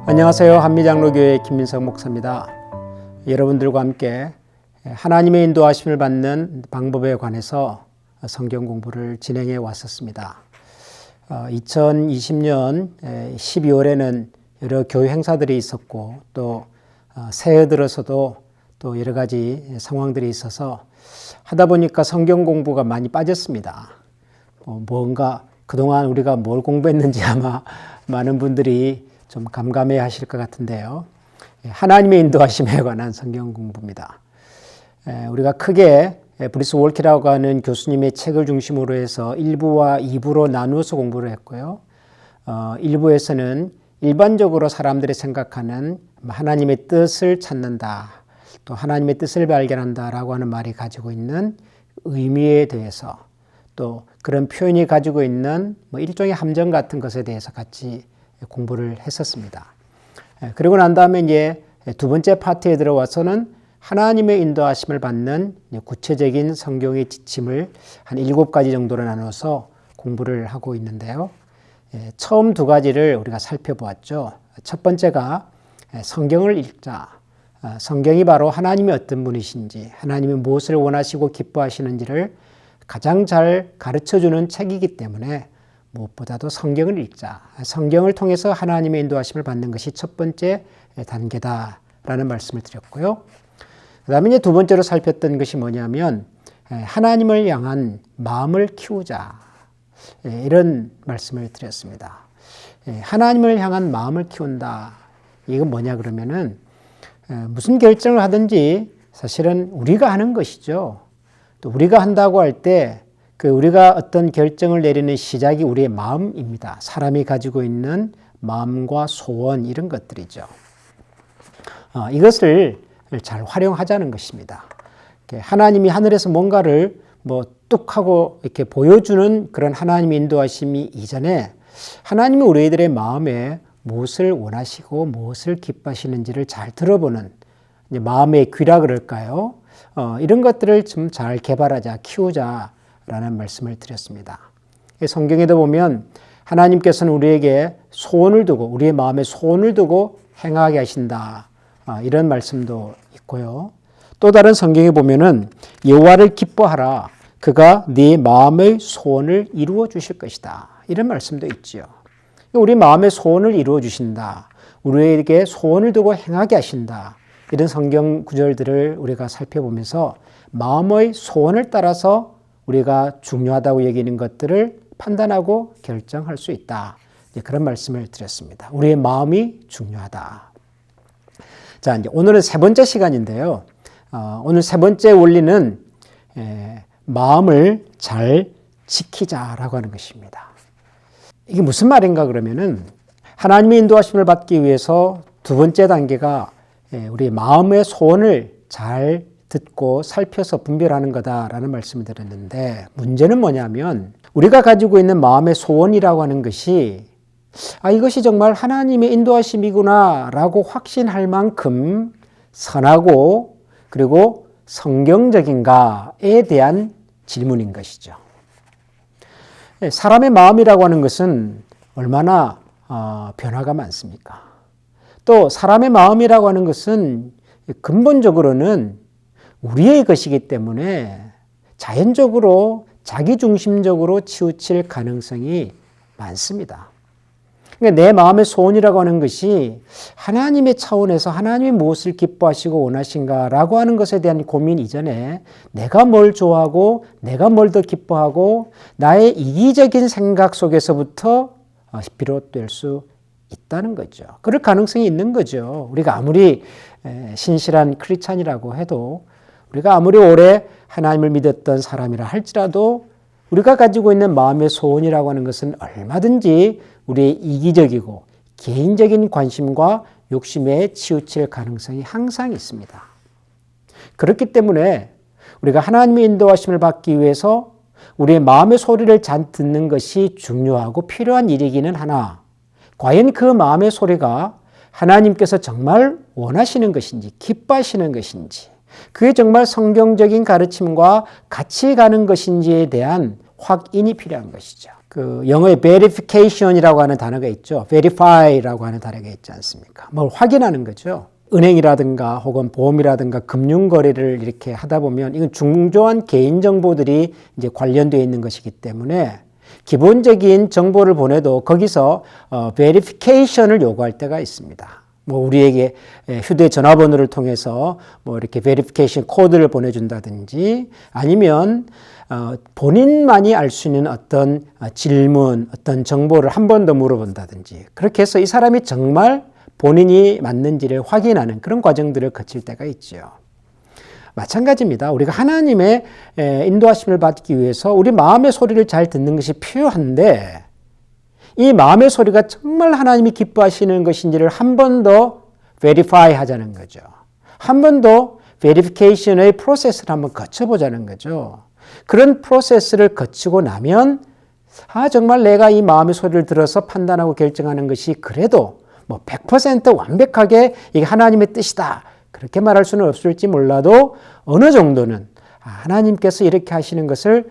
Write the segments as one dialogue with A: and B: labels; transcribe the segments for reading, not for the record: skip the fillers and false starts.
A: 안녕하세요. 한미장로교회 김민석 목사입니다. 여러분들과 함께 하나님의 인도하심을 받는 방법에 관해서 성경 공부를 진행해 왔었습니다. 2020년 12월에는 여러 교회 행사들이 있었고 또 새해 들어서도 또 여러 가지 상황들이 있어서 하다 보니까 성경 공부가 많이 빠졌습니다. 뭔가 그동안 우리가 뭘 공부했는지 아마 많은 분들이 좀 감감해 하실 것 같은데요. 하나님의 인도하심에 관한 성경 공부입니다. 우리가 크게 브리스 월키라고 하는 교수님의 책을 중심으로 해서 1부와 2부로 나누어서 공부를 했고요. 1부에서는 일반적으로 사람들이 생각하는 하나님의 뜻을 찾는다, 또 하나님의 뜻을 발견한다라고 하는 말이 가지고 있는 의미에 대해서, 또 그런 표현이 가지고 있는 일종의 함정 같은 것에 대해서 같이 공부를 했었습니다. 그리고 난 다음에 이제 두 번째 파트에 들어와서는 하나님의 인도하심을 받는 구체적인 성경의 지침을 한 7가지 정도로 나눠서 공부를 하고 있는데요. 처음 두 가지를 우리가 살펴보았죠. 첫 번째가 성경을 읽자. 성경이 바로 하나님이 어떤 분이신지, 하나님이 무엇을 원하시고 기뻐하시는지를 가장 잘 가르쳐주는 책이기 때문에 무엇보다도 성경을 읽자. 성경을 통해서 하나님의 인도하심을 받는 것이 첫 번째 단계다라는 말씀을 드렸고요. 그 다음에 이제 두 번째로 살폈던 것이 뭐냐면 하나님을 향한 마음을 키우자. 이런 말씀을 드렸습니다. 하나님을 향한 마음을 키운다. 이건 뭐냐 그러면은 무슨 결정을 하든지 사실은 우리가 하는 것이죠. 또 우리가 한다고 할 때 우리가 어떤 결정을 내리는 시작이 우리의 마음입니다. 사람이 가지고 있는 마음과 소원 이런 것들이죠. 이것을 잘 활용하자는 것입니다. 하나님이 하늘에서 뭔가를 뚝 하고 이렇게 보여주는 그런 하나님의 인도하심이 이전에 하나님이 우리들의 마음에 무엇을 원하시고 무엇을 기뻐하시는지를 잘 들어보는 마음의 귀라 그럴까요? 이런 것들을 좀 잘 개발하자, 키우자 라는 말씀을 드렸습니다. 성경에도 보면 하나님께서는 우리에게 소원을 두고 우리의 마음에 소원을 두고 행하게 하신다. 이런 말씀도 있고요. 또 다른 성경에 보면은 여호와를 기뻐하라. 그가 네 마음의 소원을 이루어 주실 것이다. 이런 말씀도 있지요. 우리 마음의 소원을 이루어 주신다. 우리에게 소원을 두고 행하게 하신다. 이런 성경 구절들을 우리가 살펴보면서 마음의 소원을 따라서 우리가 중요하다고 여기는 것들을 판단하고 결정할 수 있다. 그런 말씀을 드렸습니다. 우리의 마음이 중요하다. 자, 이제 오늘은 세 번째 시간인데요. 오늘 세 번째 원리는 마음을 잘 지키자라고 하는 것입니다. 이게 무슨 말인가 그러면은 하나님의 인도하심을 받기 위해서 두 번째 단계가 우리 마음의 소원을 잘 듣고 살펴서 분별하는 거다라는 말씀을 드렸는데, 문제는 뭐냐면 우리가 가지고 있는 마음의 소원이라고 하는 것이 이것이 정말 하나님의 인도하심이구나 라고 확신할 만큼 선하고 그리고 성경적인가에 대한 질문인 것이죠. 사람의 마음이라고 하는 것은 얼마나 변화가 많습니까? 또 사람의 마음이라고 하는 것은 근본적으로는 우리의 것이기 때문에 자연적으로 자기중심적으로 치우칠 가능성이 많습니다. 그러니까 내 마음의 소원이라고 하는 것이 하나님의 차원에서 하나님이 무엇을 기뻐하시고 원하신가라고 하는 것에 대한 고민 이전에 내가 뭘 좋아하고 내가 뭘 더 기뻐하고 나의 이기적인 생각 속에서부터 비롯될 수 있다는 거죠. 그럴 가능성이 있는 거죠. 우리가 아무리 신실한 크리스찬이라고 해도, 우리가 아무리 오래 하나님을 믿었던 사람이라 할지라도 우리가 가지고 있는 마음의 소원이라고 하는 것은 얼마든지 우리의 이기적이고 개인적인 관심과 욕심에 치우칠 가능성이 항상 있습니다. 그렇기 때문에 우리가 하나님의 인도하심을 받기 위해서 우리의 마음의 소리를 잘 듣는 것이 중요하고 필요한 일이기는 하나, 과연 그 마음의 소리가 하나님께서 정말 원하시는 것인지 기뻐하시는 것인지, 그게 정말 성경적인 가르침과 같이 가는 것인지에 대한 확인이 필요한 것이죠. 그 영어의 verification이라고 하는 단어가 있죠. verify라고 하는 단어가 있지 않습니까? 뭘 확인하는 거죠. 은행이라든가 혹은 보험이라든가 금융거래를 이렇게 하다 보면 이건 중요한 개인정보들이 이제 관련되어 있는 것이기 때문에 기본적인 정보를 보내도 거기서 verification을 요구할 때가 있습니다. 뭐 우리에게 휴대전화번호를 통해서 뭐 이렇게 verification 코드를 보내준다든지 아니면 본인만이 알 수 있는 어떤 질문, 어떤 정보를 한 번 더 물어본다든지 그렇게 해서 이 사람이 정말 본인이 맞는지를 확인하는 그런 과정들을 거칠 때가 있죠. 마찬가지입니다. 우리가 하나님의 인도하심을 받기 위해서 우리 마음의 소리를 잘 듣는 것이 필요한데 이 마음의 소리가 정말 하나님이 기뻐하시는 것인지를 한 번 더 verify 하자는 거죠. 한 번 더 verification의 프로세스를 한번 거쳐보자는 거죠. 그런 프로세스를 거치고 나면 정말 내가 이 마음의 소리를 들어서 판단하고 결정하는 것이 그래도 뭐 100% 완벽하게 이게 하나님의 뜻이다. 그렇게 말할 수는 없을지 몰라도 어느 정도는 하나님께서 이렇게 하시는 것을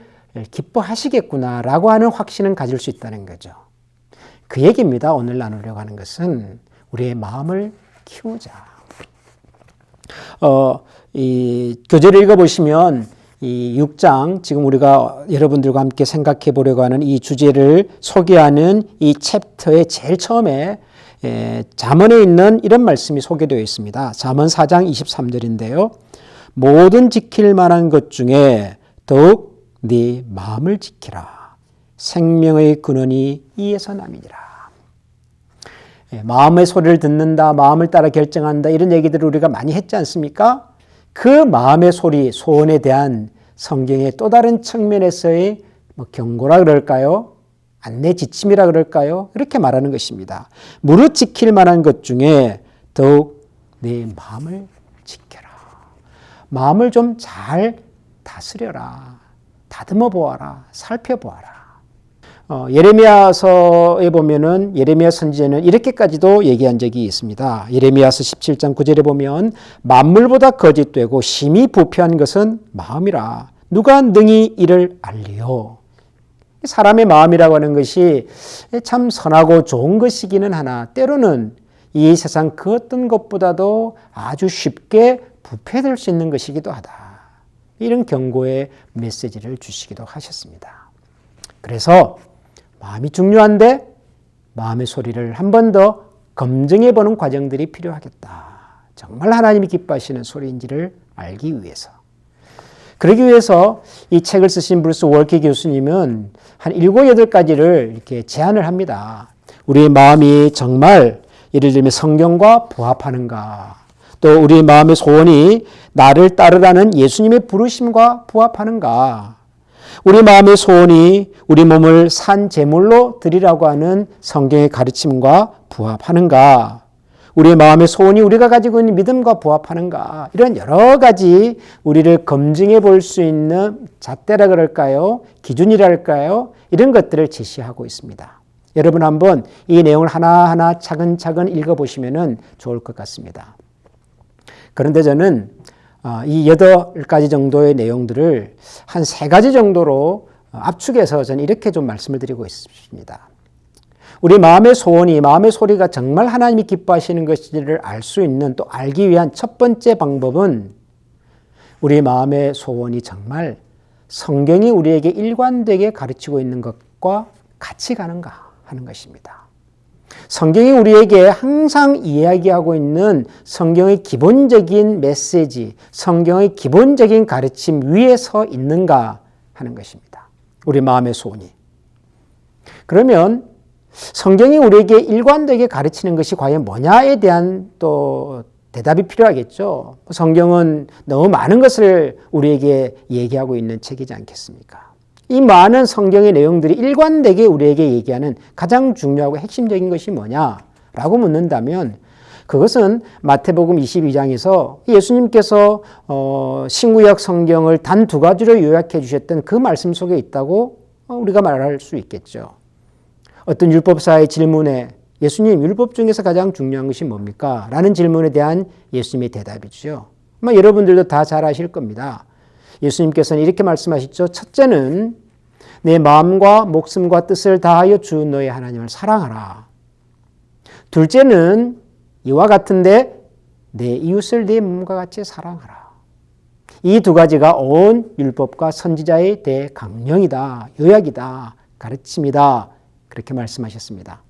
A: 기뻐하시겠구나라고 하는 확신은 가질 수 있다는 거죠. 그 얘기입니다. 오늘 나누려고 하는 것은 우리의 마음을 키우자. 이 교재를 읽어보시면 이 6장 지금 우리가 여러분들과 함께 생각해 보려고 하는 이 주제를 소개하는 이 챕터의 제일 처음에 잠언에 있는 이런 말씀이 소개되어 있습니다. 잠언 4장 23절인데요. 모든 지킬 만한 것 중에 더욱 네 마음을 지키라. 생명의 근원이 이에서 남이니라. 마음의 소리를 듣는다, 마음을 따라 결정한다 이런 얘기들을 우리가 많이 했지 않습니까? 그 마음의 소리, 소원에 대한 성경의 또 다른 측면에서의 경고라 그럴까요? 안내 지침이라 그럴까요? 이렇게 말하는 것입니다. 무릇 지킬 만한 것 중에 더욱 내 마음을 지켜라. 마음을 좀 잘 다스려라. 다듬어 보아라. 살펴보아라. 예레미야서에 보면은 예레미야 선지자는 이렇게까지도 얘기한 적이 있습니다. 예레미야서 17장 9절에 보면 만물보다 거짓되고 심히 부패한 것은 마음이라. 누가 능히 이를 알리요. 사람의 마음이라고 하는 것이 참 선하고 좋은 것이기는 하나 때로는 이 세상 그 어떤 것보다도 아주 쉽게 부패될 수 있는 것이기도 하다. 이런 경고의 메시지를 주시기도 하셨습니다. 그래서 마음이 중요한데 마음의 소리를 한 번 더 검증해 보는 과정들이 필요하겠다. 정말 하나님이 기뻐하시는 소리인지를 알기 위해서. 그러기 위해서 이 책을 쓰신 브루스 월키 교수님은 한 7, 8가지를 이렇게 제안을 합니다. 우리의 마음이 정말 예를 들면 성경과 부합하는가, 또 우리의 마음의 소원이 나를 따르라는 예수님의 부르심과 부합하는가, 우리 마음의 소원이 우리 몸을 산 제물로 드리라고 하는 성경의 가르침과 부합하는가, 우리의 마음의 소원이 우리가 가지고 있는 믿음과 부합하는가, 이런 여러 가지 우리를 검증해 볼 수 있는 잣대라 그럴까요? 기준이랄까요? 이런 것들을 제시하고 있습니다. 여러분 한번 이 내용을 하나하나 차근차근 읽어보시면 좋을 것 같습니다. 그런데 저는 이 8가지 정도의 내용들을 한 3가지 정도로 압축해서 저는 이렇게 좀 말씀을 드리고 있습니다. 우리 마음의 소원이, 마음의 소리가 정말 하나님이 기뻐하시는 것인지를 알 수 있는, 또 알기 위한 첫 번째 방법은 우리 마음의 소원이 정말 성경이 우리에게 일관되게 가르치고 있는 것과 같이 가는가 하는 것입니다. 성경이 우리에게 항상 이야기하고 있는 성경의 기본적인 메시지, 성경의 기본적인 가르침 위에 서 있는가 하는 것입니다. 우리 마음의 소원이. 그러면 성경이 우리에게 일관되게 가르치는 것이 과연 뭐냐에 대한 또 대답이 필요하겠죠. 성경은 너무 많은 것을 우리에게 얘기하고 있는 책이지 않겠습니까? 이 많은 성경의 내용들이 일관되게 우리에게 얘기하는 가장 중요하고 핵심적인 것이 뭐냐라고 묻는다면 그것은 마태복음 22장에서 예수님께서 신구약 성경을 단 2가지로 요약해 주셨던 그 말씀 속에 있다고 우리가 말할 수 있겠죠. 어떤 율법사의 질문에 예수님, 율법 중에서 가장 중요한 것이 뭡니까? 라는 질문에 대한 예수님의 대답이죠. 아마 여러분들도 다 잘 아실 겁니다. 예수님께서는 이렇게 말씀하시죠. 첫째는 내 마음과 목숨과 뜻을 다하여 주 너의 하나님을 사랑하라. 둘째는 이와 같은데 내 이웃을 내 몸과 같이 사랑하라. 이 두 가지가 온 율법과 선지자의 대강령이다, 요약이다, 가르침이다. 그렇게 말씀하셨습니다.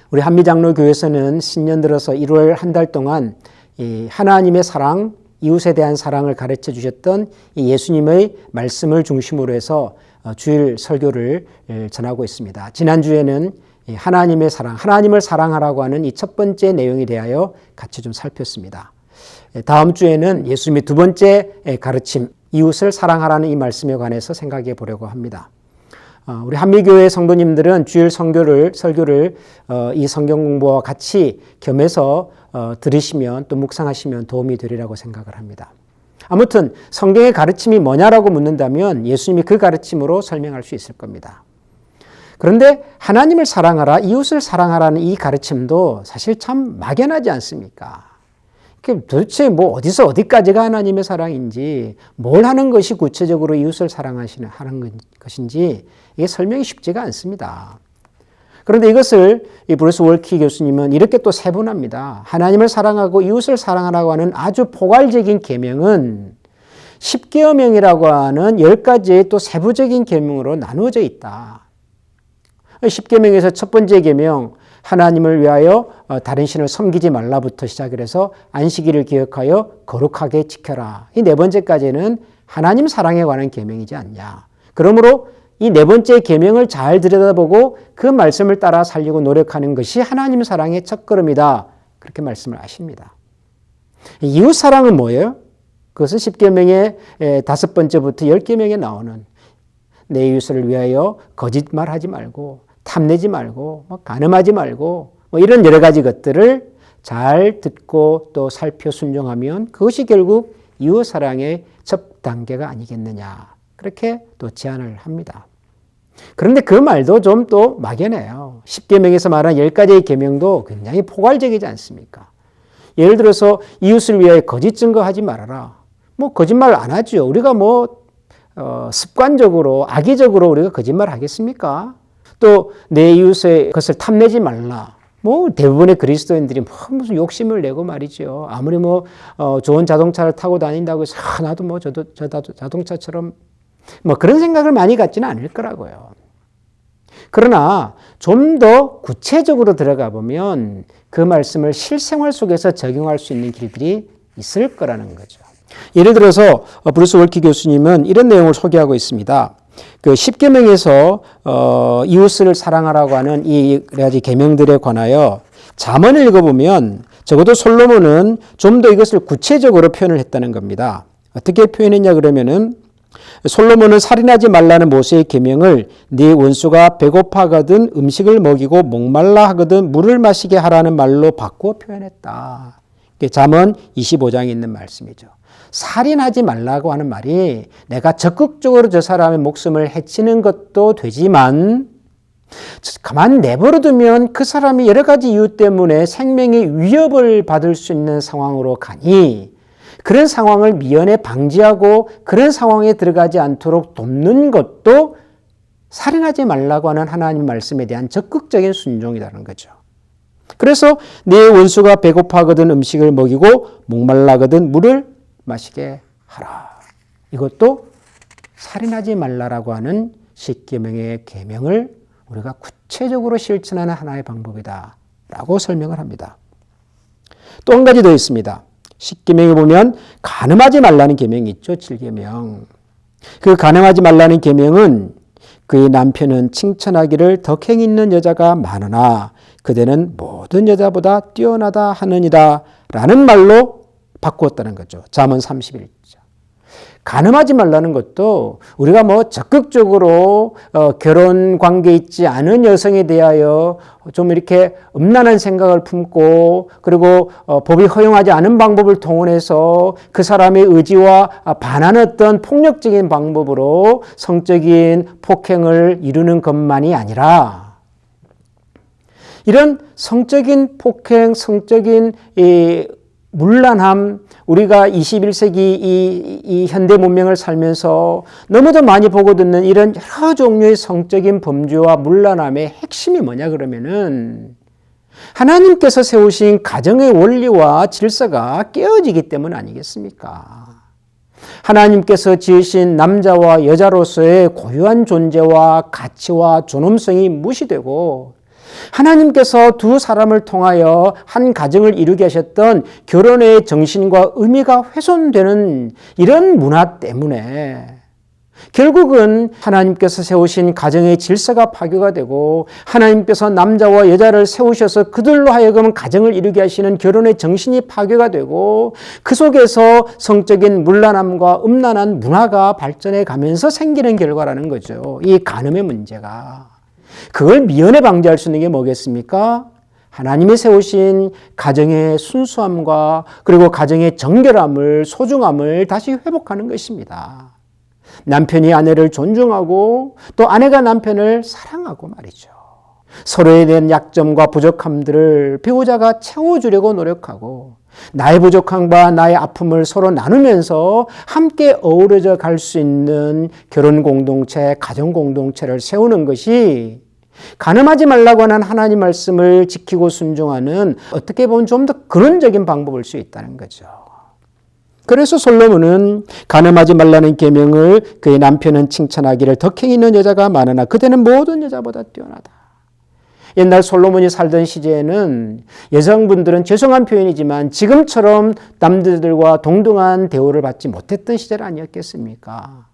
A: 우리 한미장로교회에서는 신년 들어서 1월 한 달 동안 이 하나님의 사랑, 이웃에 대한 사랑을 가르쳐 주셨던 이 예수님의 말씀을 중심으로 해서 주일 설교를 전하고 있습니다. 지난주에는 하나님의 사랑, 하나님을 사랑하라고 하는 이 첫 번째 내용에 대하여 같이 좀 살폈습니다. 다음 주에는 예수님의 두 번째 가르침, 이웃을 사랑하라는 이 말씀에 관해서 생각해 보려고 합니다. 우리 한미교회 성도님들은 주일 설교를 이 성경 공부와 같이 겸해서 들으시면 또 묵상하시면 도움이 되리라고 생각을 합니다. 아무튼 성경의 가르침이 뭐냐라고 묻는다면 예수님이 그 가르침으로 설명할 수 있을 겁니다. 그런데 하나님을 사랑하라, 이웃을 사랑하라는 이 가르침도 사실 참 막연하지 않습니까? 도대체 뭐 어디서 어디까지가 하나님의 사랑인지, 뭘 하는 것이 구체적으로 이웃을 하는 것인지 이게 설명이 쉽지가 않습니다. 그런데 이것을 이 브루스 월키 교수님은 이렇게 또 세분합니다. 하나님을 사랑하고 이웃을 사랑하라고 하는 아주 포괄적인 계명은 10계명이라고 하는 10가지의 또 세부적인 계명으로 나누어져 있다. 10계명에서 첫 번째 계명, 하나님을 위하여 다른 신을 섬기지 말라부터 시작을 해서 안식일을 기억하여 거룩하게 지켜라. 이 네 번째까지는 하나님 사랑에 관한 계명이지 않냐. 그러므로 이 네 번째 계명을 잘 들여다보고 그 말씀을 따라 살려고 노력하는 것이 하나님 사랑의 첫걸음이다. 그렇게 말씀을 하십니다. 이웃 사랑은 뭐예요? 그것은 10계명의 5번째부터 10계명에 나오는 내 이웃을 위하여 거짓말하지 말고 탐내지 말고 간음하지 말고 이런 여러 가지 것들을 잘 듣고 또 살펴 순종하면 그것이 결국 이웃 사랑의 첫 단계가 아니겠느냐. 그렇게 또 제안을 합니다. 그런데 그 말도 좀 또 막연해요. 10계명에서 말한 10가지의 계명도 굉장히 포괄적이지 않습니까? 예를 들어서 이웃을 위하여 거짓 증거하지 말아라. 거짓말 안 하죠. 우리가 습관적으로 악의적으로 우리가 거짓말 하겠습니까? 또 내 이웃의 것을 탐내지 말라. 대부분의 그리스도인들이 무슨 욕심을 내고 말이죠. 아무리 좋은 자동차를 타고 다닌다고 해서 나도 저도 자동차처럼 그런 생각을 많이 갖지는 않을 거라고요. 그러나 좀 더 구체적으로 들어가 보면 그 말씀을 실생활 속에서 적용할 수 있는 길들이 있을 거라는 거죠. 예를 들어서 브루스 월키 교수님은 이런 내용을 소개하고 있습니다. 그 10계명에서 이웃을 사랑하라고 하는 이 여러 가지 계명들에 관하여 잠언을 읽어보면 적어도 솔로몬은 좀 더 이것을 구체적으로 표현을 했다는 겁니다. 어떻게 표현했냐 그러면은 솔로몬은 살인하지 말라는 모세의 계명을 네 원수가 배고파하거든 음식을 먹이고 목말라 하거든 물을 마시게 하라는 말로 바꾸어 표현했다. 잠언 25장에 있는 말씀이죠. 살인하지 말라고 하는 말이 내가 적극적으로 저 사람의 목숨을 해치는 것도 되지만 가만 내버려 두면 그 사람이 여러 가지 이유 때문에 생명의 위협을 받을 수 있는 상황으로 가니 그런 상황을 미연에 방지하고 그런 상황에 들어가지 않도록 돕는 것도 살인하지 말라고 하는 하나님 말씀에 대한 적극적인 순종이라는 거죠. 그래서 네 원수가 배고파하거든 음식을 먹이고 목말라거든 물을 마시게 하라. 이것도 살인하지 말라라고 하는 10계명의 계명을 우리가 구체적으로 실천하는 하나의 방법이다 라고 설명을 합니다. 또 한 가지 더 있습니다. 10계명에 보면 간음하지 말라는 계명이 있죠. 7계명. 그 간음하지 말라는 계명은 그의 남편은 칭찬하기를 덕행 있는 여자가 많으나 그대는 모든 여자보다 뛰어나다 하느니라 라는 말로 바꾸었다는 거죠. 잠언 31장. 간음하지 말라는 것도 우리가 적극적으로 결혼 관계에 있지 않은 여성에 대하여 좀 이렇게 음란한 생각을 품고 그리고 법이 허용하지 않은 방법을 동원해서 그 사람의 의지와 반하는 어떤 폭력적인 방법으로 성적인 폭행을 이루는 것만이 아니라 이런 성적인 폭행, 성적인 문란함, 우리가 21세기 이 현대 문명을 살면서 너무도 많이 보고 듣는 이런 여러 종류의 성적인 범죄와 문란함의 핵심이 뭐냐 그러면은 하나님께서 세우신 가정의 원리와 질서가 깨어지기 때문 아니겠습니까? 하나님께서 지으신 남자와 여자로서의 고유한 존재와 가치와 존엄성이 무시되고 하나님께서 두 사람을 통하여 한 가정을 이루게 하셨던 결혼의 정신과 의미가 훼손되는 이런 문화 때문에 결국은 하나님께서 세우신 가정의 질서가 파괴가 되고 하나님께서 남자와 여자를 세우셔서 그들로 하여금 가정을 이루게 하시는 결혼의 정신이 파괴가 되고 그 속에서 성적인 문란함과 음란한 문화가 발전해 가면서 생기는 결과라는 거죠. 이 간음의 문제가. 그걸 미연에 방지할 수 있는 게 뭐겠습니까? 하나님이 세우신 가정의 순수함과 그리고 가정의 정결함을, 소중함을 다시 회복하는 것입니다. 남편이 아내를 존중하고 또 아내가 남편을 사랑하고 말이죠. 서로에 대한 약점과 부족함들을 배우자가 채워주려고 노력하고 나의 부족함과 나의 아픔을 서로 나누면서 함께 어우러져 갈 수 있는 결혼 공동체, 가정 공동체를 세우는 것이 간음하지 말라고 하는 하나님 말씀을 지키고 순종하는 어떻게 보면 좀 더 근원적인 방법일 수 있다는 거죠. 그래서 솔로몬은 간음하지 말라는 계명을 그의 남편은 칭찬하기를 덕행이 있는 여자가 많으나 그대는 모든 여자보다 뛰어나다. 옛날 솔로몬이 살던 시대에는 여성분들은 죄송한 표현이지만 지금처럼 남들과 동등한 대우를 받지 못했던 시절 아니었겠습니까?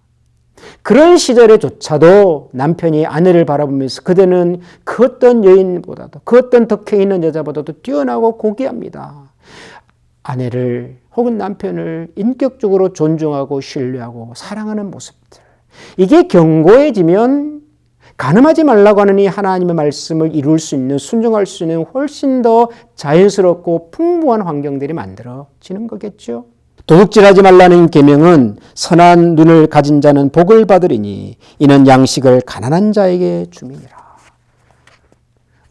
A: 그런 시절에조차도 남편이 아내를 바라보면서 그대는 그 어떤 여인보다도 그 어떤 덕행 있는 여자보다도 뛰어나고 고귀합니다. 아내를 혹은 남편을 인격적으로 존중하고 신뢰하고 사랑하는 모습들. 이게 견고해지면 간음하지 말라고 하는 이 하나님의 말씀을 이룰 수 있는, 순종할 수 있는 훨씬 더 자연스럽고 풍부한 환경들이 만들어지는 거겠죠. 도둑질하지 말라는 계명은 선한 눈을 가진 자는 복을 받으리니 이는 양식을 가난한 자에게 줌이니라.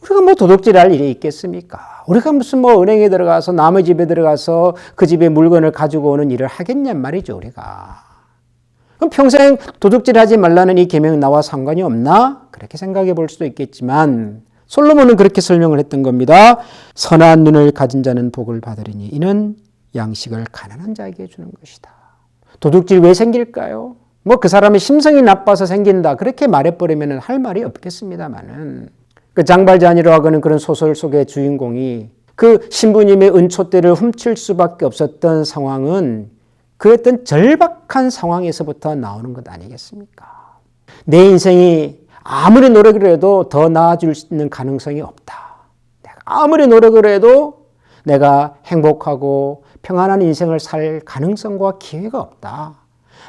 A: 우리가 뭐 도둑질할 일이 있겠습니까? 우리가 무슨 뭐 은행에 들어가서 남의 집에 들어가서 그 집에 물건을 가지고 오는 일을 하겠냔 말이죠, 우리가. 그럼 평생 도둑질하지 말라는 이 계명 나와 상관이 없나? 그렇게 생각해 볼 수도 있겠지만 솔로몬은 그렇게 설명을 했던 겁니다. 선한 눈을 가진 자는 복을 받으리니 이는 양식을 가난한 자에게 주는 것이다. 도둑질 왜 생길까요? 뭐 그 사람의 심성이 나빠서 생긴다. 그렇게 말해버리면 할 말이 없겠습니다만은 그 장발자니라고 하는 그런 소설 속의 주인공이 그 신부님의 은촛대를 훔칠 수밖에 없었던 상황은 그 어떤 절박한 상황에서부터 나오는 것 아니겠습니까? 내 인생이 아무리 노력을 해도 더 나아질 수 있는 가능성이 없다. 내가 아무리 노력을 해도 내가 행복하고 평안한 인생을 살 가능성과 기회가 없다.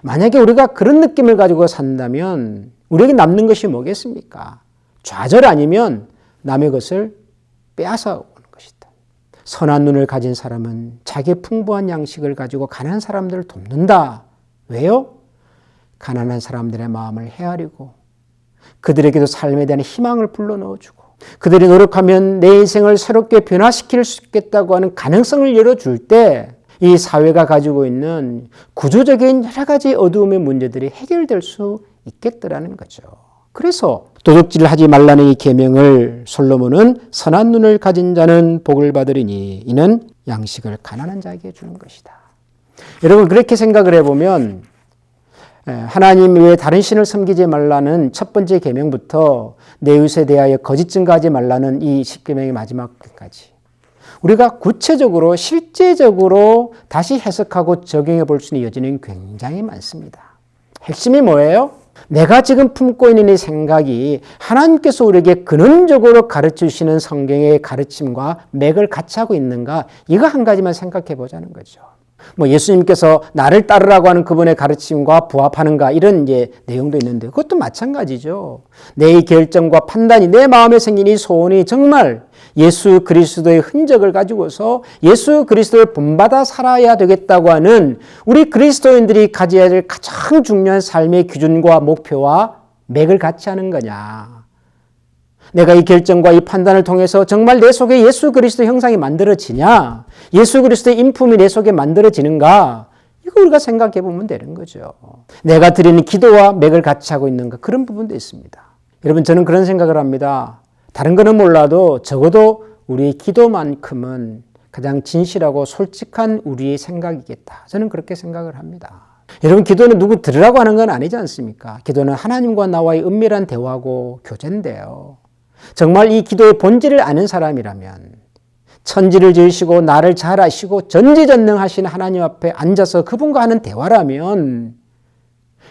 A: 만약에 우리가 그런 느낌을 가지고 산다면 우리에게 남는 것이 뭐겠습니까? 좌절 아니면 남의 것을 빼앗아 오는 것이다. 선한 눈을 가진 사람은 자기의 풍부한 양식을 가지고 가난한 사람들을 돕는다. 왜요? 가난한 사람들의 마음을 헤아리고 그들에게도 삶에 대한 희망을 불러넣어주고 그들이 노력하면 내 인생을 새롭게 변화시킬 수 있겠다고 하는 가능성을 열어줄 때 이 사회가 가지고 있는 구조적인 여러 가지 어두움의 문제들이 해결될 수 있겠더라는 거죠. 그래서 도둑질을 하지 말라는 이 계명을 솔로몬은 선한 눈을 가진 자는 복을 받으리니 이는 양식을 가난한 자에게 주는 것이다. 여러분 그렇게 생각을 해보면 하나님 외에 다른 신을 섬기지 말라는 첫 번째 계명부터 내 이웃에 대하여 거짓 증거하지 말라는 이 10계명의 마지막까지 우리가 구체적으로 실제적으로 다시 해석하고 적용해 볼 수 있는 여지는 굉장히 많습니다. 핵심이 뭐예요? 내가 지금 품고 있는 이 생각이 하나님께서 우리에게 근원적으로 가르치시는 성경의 가르침과 맥을 같이 하고 있는가? 이거 한 가지만 생각해 보자는 거죠. 뭐 예수님께서 나를 따르라고 하는 그분의 가르침과 부합하는가 이런 이제 내용도 있는데 그것도 마찬가지죠. 내 결정과 판단이 내 마음에 생긴 이 소원이 정말 예수 그리스도의 흔적을 가지고서 예수 그리스도를 본받아 살아야 되겠다고 하는 우리 그리스도인들이 가져야 될 가장 중요한 삶의 기준과 목표와 맥을 같이 하는 거냐. 내가 이 결정과 이 판단을 통해서 정말 내 속에 예수 그리스도의 형상이 만들어지냐? 예수 그리스도의 인품이 내 속에 만들어지는가? 이거 우리가 생각해 보면 되는 거죠. 내가 드리는 기도와 맥을 같이 하고 있는가? 그런 부분도 있습니다. 여러분, 저는 그런 생각을 합니다. 다른 거는 몰라도 적어도 우리의 기도만큼은 가장 진실하고 솔직한 우리의 생각이겠다. 저는 그렇게 생각을 합니다. 여러분, 기도는 누구 들으라고 하는 건 아니지 않습니까? 기도는 하나님과 나와의 은밀한 대화고 교제인데요. 정말 이 기도의 본질을 아는 사람이라면 천지를 지으시고 나를 잘 아시고 전지전능하신 하나님 앞에 앉아서 그분과 하는 대화라면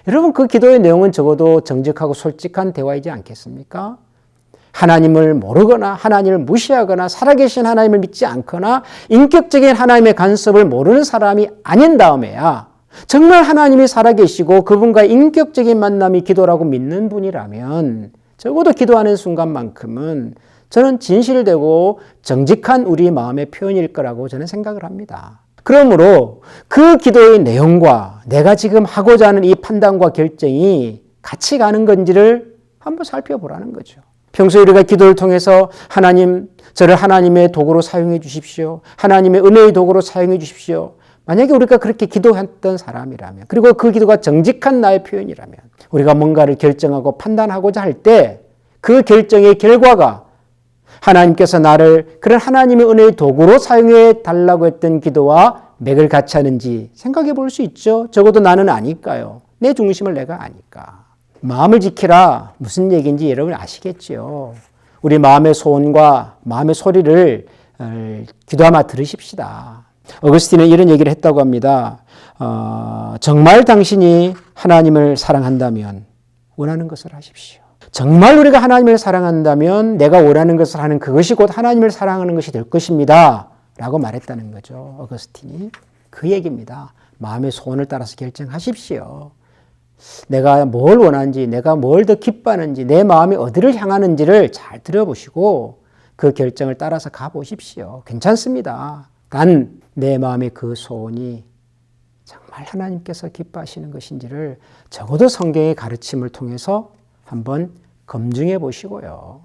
A: 여러분, 그 기도의 내용은 적어도 정직하고 솔직한 대화이지 않겠습니까? 하나님을 모르거나 하나님을 무시하거나 살아계신 하나님을 믿지 않거나 인격적인 하나님의 간섭을 모르는 사람이 아닌 다음에야 정말 하나님이 살아계시고 그분과의 인격적인 만남이 기도라고 믿는 분이라면 적어도 기도하는 순간만큼은 저는 진실되고 정직한 우리 마음의 표현일 거라고 저는 생각을 합니다. 그러므로 그 기도의 내용과 내가 지금 하고자 하는 이 판단과 결정이 같이 가는 건지를 한번 살펴보라는 거죠. 평소에 우리가 기도를 통해서 하나님, 저를 하나님의 도구로 사용해 주십시오. 하나님의 은혜의 도구로 사용해 주십시오. 만약에 우리가 그렇게 기도했던 사람이라면, 그리고 그 기도가 정직한 나의 표현이라면, 우리가 뭔가를 결정하고 판단하고자 할 때 그 결정의 결과가 하나님께서 나를 그런 하나님의 은혜의 도구로 사용해 달라고 했던 기도와 맥을 같이 하는지 생각해 볼 수 있죠. 적어도 나는 아니까요. 내 중심을 내가 아니까. 마음을 지키라 무슨 얘기인지 여러분 아시겠죠. 우리 마음의 소원과 마음의 소리를 기도하며 들으십시다. 어거스틴은 이런 얘기를 했다고 합니다. 정말 당신이 하나님을 사랑한다면 원하는 것을 하십시오. 정말 우리가 하나님을 사랑한다면 내가 원하는 것을 하는 그것이 곧 하나님을 사랑하는 것이 될 것입니다. 라고 말했다는 거죠. 어거스틴이. 그 얘기입니다. 마음의 소원을 따라서 결정하십시오. 내가 뭘 원하는지, 내가 뭘 더 기뻐하는지, 내 마음이 어디를 향하는지를 잘 들어보시고 그 결정을 따라서 가보십시오. 괜찮습니다. 단 내 마음의 그 소원이 정말 하나님께서 기뻐하시는 것인지를 적어도 성경의 가르침을 통해서 한번 검증해 보시고요.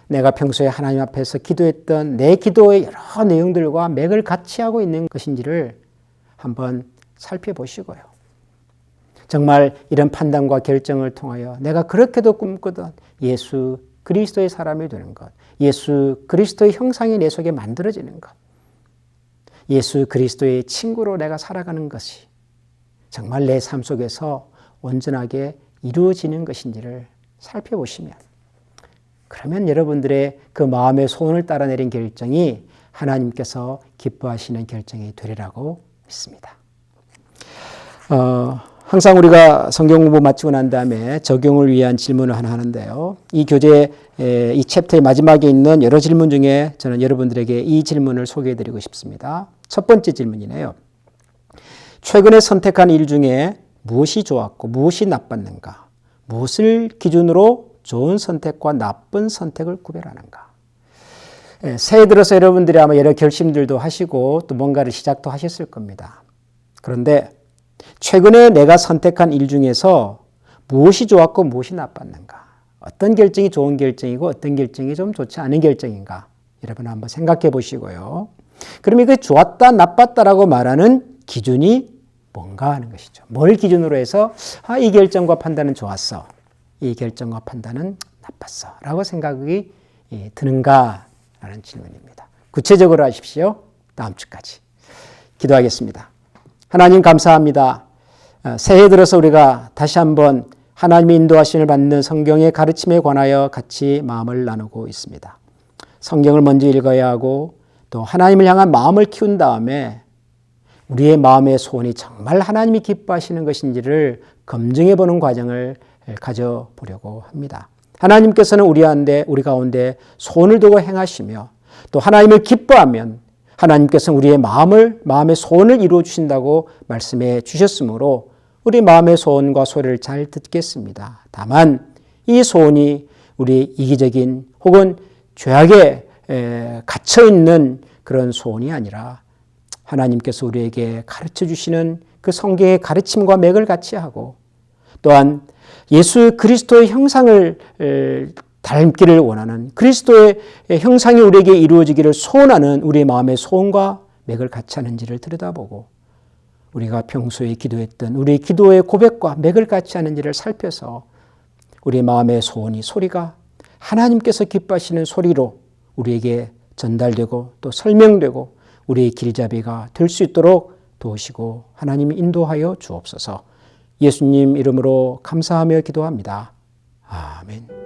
A: 내가 평소에 하나님 앞에서 기도했던 내 기도의 여러 내용들과 맥을 같이 하고 있는 것인지를 한번 살펴보시고요. 정말 이런 판단과 결정을 통하여 내가 그렇게도 꿈꾸던 예수 그리스도의 사람이 되는 것, 예수 그리스도의 형상이 내 속에 만들어지는 것, 예수 그리스도의 친구로 내가 살아가는 것이 정말 내 삶 속에서 온전하게 이루어지는 것인지를 살펴보시면, 그러면 여러분들의 그 마음의 소원을 따라 내린 결정이 하나님께서 기뻐하시는 결정이 되리라고 믿습니다. 항상 우리가 성경 공부 마치고 난 다음에 적용을 위한 질문을 하나 하는데요. 이 교재, 이 챕터의 마지막에 있는 여러 질문 중에 저는 여러분들에게 이 질문을 소개해 드리고 싶습니다. 첫 번째 질문이네요. 최근에 선택한 일 중에 무엇이 좋았고 무엇이 나빴는가? 무엇을 기준으로 좋은 선택과 나쁜 선택을 구별하는가? 새해 들어서 여러분들이 아마 여러 결심들도 하시고 또 뭔가를 시작도 하셨을 겁니다. 그런데 최근에 내가 선택한 일 중에서 무엇이 좋았고 무엇이 나빴는가? 어떤 결정이 좋은 결정이고 어떤 결정이 좀 좋지 않은 결정인가? 여러분 한번 생각해 보시고요. 그럼 이게 좋았다, 나빴다라고 말하는 기준이 뭔가 하는 것이죠. 뭘 기준으로 해서 이 결정과 판단은 좋았어, 이 결정과 판단은 나빴어 라고 생각이 드는가라는 질문입니다. 구체적으로 하십시오. 다음 주까지. 기도하겠습니다. 하나님 감사합니다. 새해 들어서 우리가 다시 한번 하나님의 인도하심을 받는 성경의 가르침에 관하여 같이 마음을 나누고 있습니다. 성경을 먼저 읽어야 하고 또 하나님을 향한 마음을 키운 다음에 우리의 마음의 소원이 정말 하나님이 기뻐하시는 것인지를 검증해 보는 과정을 가져보려고 합니다. 하나님께서는 우리 가운데 소원을 두고 행하시며 또 하나님을 기뻐하면 하나님께서는 우리의 마음의 소원을 이루어 주신다고 말씀해 주셨으므로 우리 마음의 소원과 소리를 잘 듣겠습니다. 다만 이 소원이 우리 이기적인 혹은 죄악에 갇혀있는 그런 소원이 아니라 하나님께서 우리에게 가르쳐 주시는 그 성경의 가르침과 맥을 같이 하고 또한 예수 그리스도의 형상을 닮기를 원하는 그리스도의 형상이 우리에게 이루어지기를 소원하는 우리의 마음의 소원과 맥을 같이 하는지를 들여다보고 우리가 평소에 기도했던 우리의 기도의 고백과 맥을 같이 하는지를 살펴서 우리의 마음의 소원이 소리가 하나님께서 기뻐하시는 소리로 우리에게 전달되고 또 설명되고 우리의 길잡이가 될 수 있도록 도우시고 하나님이 인도하여 주옵소서. 예수님 이름으로 감사하며 기도합니다. 아멘.